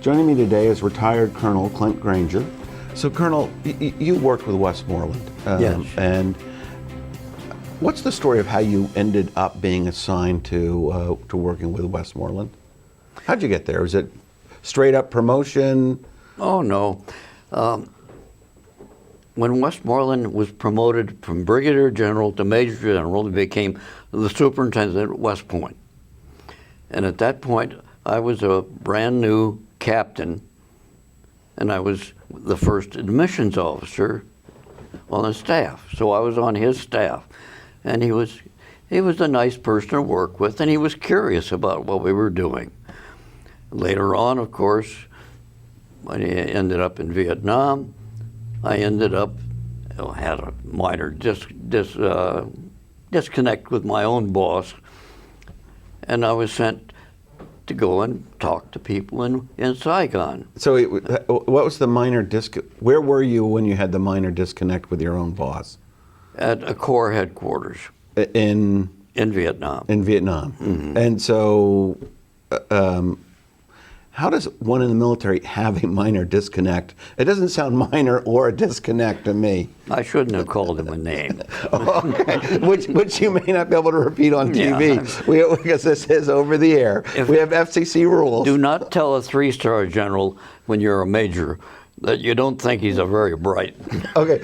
Joining me today is retired Colonel Clint Granger. So, Colonel, you worked with Westmoreland. Yes. And what's the story of how you ended up being assigned to working with Westmoreland? How'd you get there? Was it straight up promotion? Oh, no. When Westmoreland was promoted from Brigadier General to Major General, he became the superintendent at West Point. And at that point, I was a brand new captain, and I was the first admissions officer on the staff. So I was on his staff. And he was a nice person to work with, and he was curious about what we were doing. Later on, of course, when I ended up in Vietnam, I ended up, had a minor disconnect with my own boss, and I was sent to go and talk to people in Saigon. So what was the minor where were you when you had the minor disconnect with your own boss? At a Corps headquarters. In Vietnam. In Vietnam. Mm-hmm. And so how does one in the military have a minor disconnect? It doesn't sound minor or a disconnect to me. I shouldn't have called him a name. Okay. which you may not be able to repeat on TV, because this is over the air. We have FCC rules. Do not tell a three-star general when you're a major that you don't think he's a very bright. Okay,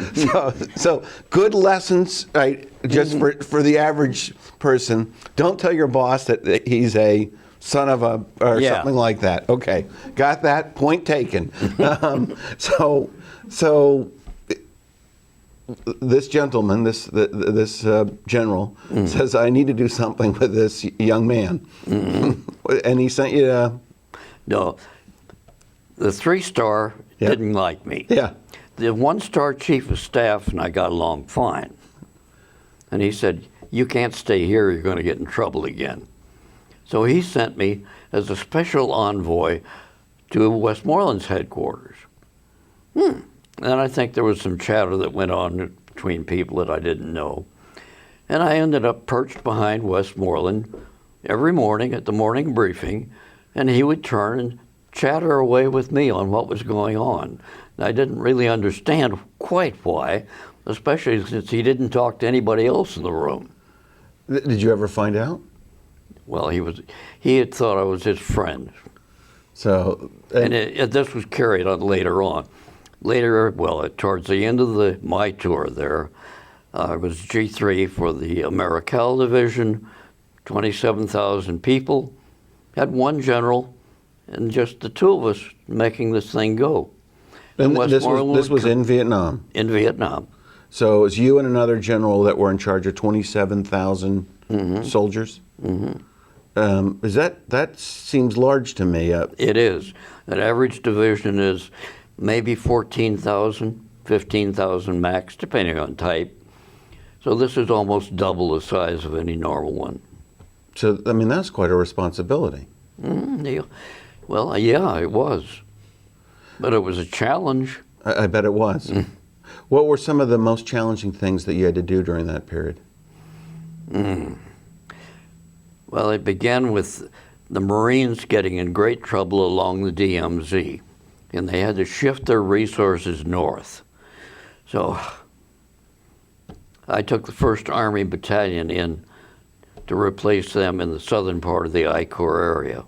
so good lessons, right? Just for the average person. Don't tell your boss that he's a son of a, or something like that. Okay, got that? Point taken. So this gentleman, this general, says, I need to do something with this young man. And he sent you to... No, the three-star didn't like me. Yeah. The one-star chief of staff and I got along fine. And he said, you can't stay here, you're going to get in trouble again. So he sent me as a special envoy to Westmoreland's headquarters. And I think there was some chatter that went on between people that I didn't know. And I ended up perched behind Westmoreland every morning at the morning briefing, and he would turn and chatter away with me on what was going on. And I didn't really understand quite why, especially since he didn't talk to anybody else in the room. Did you ever find out? Well, he had thought I was his friend. So, and this was carried on later on. Later, well, towards the end of my tour there, I was G3 for the Americal Division, 27,000 people, had one general, and just the two of us making this thing go. And this was in Vietnam? In Vietnam. So it was you and another general that were in charge of 27,000 soldiers? Mm-hmm. That seems large to me. It is. An average division is maybe 14,000, 15,000 max, depending on type. So this is almost double the size of any normal one. So, I mean, that's quite a responsibility. Well, yeah, it was. But it was a challenge. I bet it was. What were some of the most challenging things that you had to do during that period? Well, it began with the Marines getting in great trouble along the DMZ, and they had to shift their resources north. So I took the 1st Army Battalion in to replace them in the southern part of the I Corps area.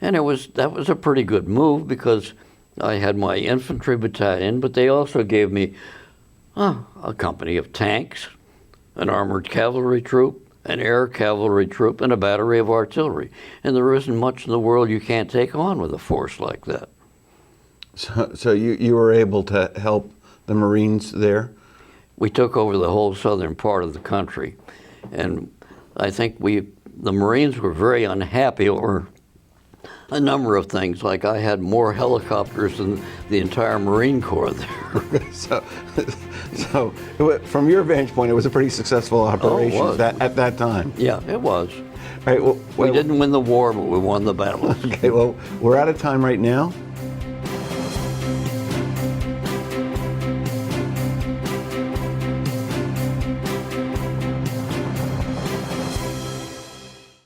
And that was a pretty good move because I had my infantry battalion, but they also gave me a company of tanks, an armored cavalry troop, an air cavalry troop, and a battery of artillery. And there isn't much in the world you can't take on with a force like that. So you were able to help the Marines there? We took over the whole southern part of the country. And I think the Marines were very unhappy over a number of things, like I had more helicopters than the entire Marine Corps there. So from your vantage point, it was a pretty successful operation at that time. Yeah, it was. All right, we didn't win the war, but we won the battle. Okay, well, we're out of time right now.